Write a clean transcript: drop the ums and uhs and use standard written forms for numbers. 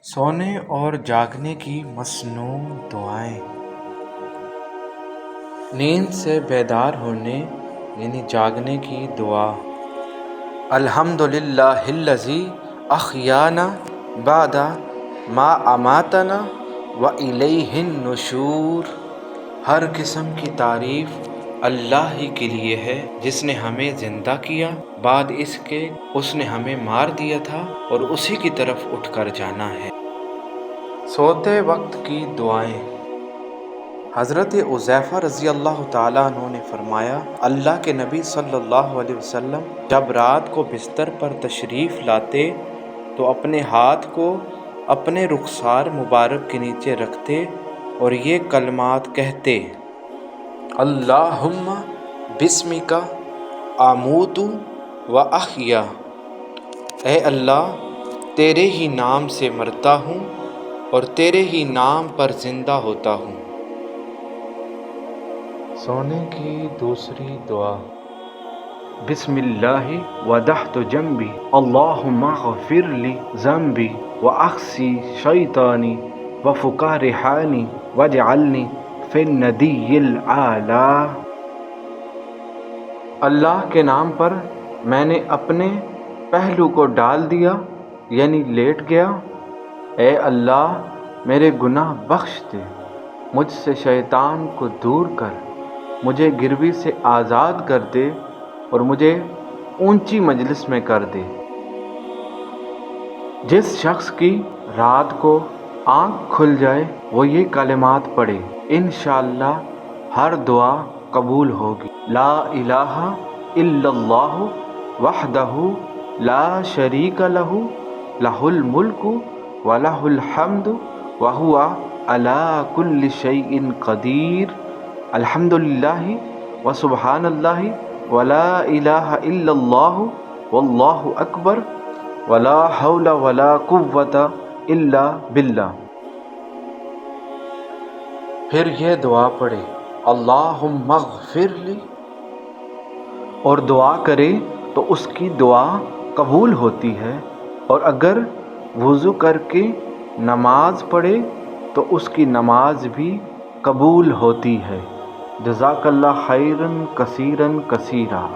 سونے اور جاگنے کی مصنوع دعائیں۔ نیند سے بیدار ہونے یعنی جاگنے کی دعا۔ الحمدللہ الذی احیانا بعد ما اماتنا والیہ النشور۔ ہر قسم کی تعریف اللہ ہی کے لیے ہے جس نے ہمیں زندہ کیا بعد اس کے اس نے ہمیں مار دیا تھا اور اسی کی طرف اٹھ کر جانا ہے۔ سوتے وقت کی دعائیں۔ حضرت حذیفہ رضی اللہ تعالیٰ عنہ نے فرمایا، اللہ کے نبی صلی اللہ علیہ وسلم جب رات کو بستر پر تشریف لاتے تو اپنے ہاتھ کو اپنے رخسار مبارک کے نیچے رکھتے اور یہ کلمات کہتے: اللہم بسمک اموت و احیا۔ اے اللہ، تیرے ہی نام سے مرتا ہوں اور تیرے ہی نام پر زندہ ہوتا ہوں۔ سونے کی دوسری دعا۔ بسم اللہ وضعت جنبی اللہم اغفر لی ذنبی واخسی شیطانی وفک رحانی واجعلنی فی الندی الاعلی۔ اللہ کے نام پر میں نے اپنے پہلو کو ڈال دیا یعنی لیٹ گیا۔ اے اللہ، میرے گناہ بخش دے، مجھ سے شیطان کو دور کر، مجھے گروی سے آزاد کر دے اور مجھے اونچی مجلس میں کر دے۔ جس شخص کی رات کو آنکھ کھل جائے وہ یہ کلمات پڑھے، انشاءاللہ ہر دعا قبول ہوگی۔ لا الہ الا اللہ وحدہ لا شریک لہ لہ الملک ولہ الحمد وہو علی کل شیء قدیر۔ الحمدللہ وسبحان اللہ ولا الہ الا اللہ واللہ اکبر ولا حول ولا قوۃ الا باللہ۔ پھر یہ دعا پڑھے: اللہم اغفر لی، اور دعا کرے تو اس کی دعا قبول ہوتی ہے، اور اگر وضو کر کے نماز پڑھے تو اس کی نماز بھی قبول ہوتی ہے۔ جزاک اللہ خیرا کثیرا کثیرا۔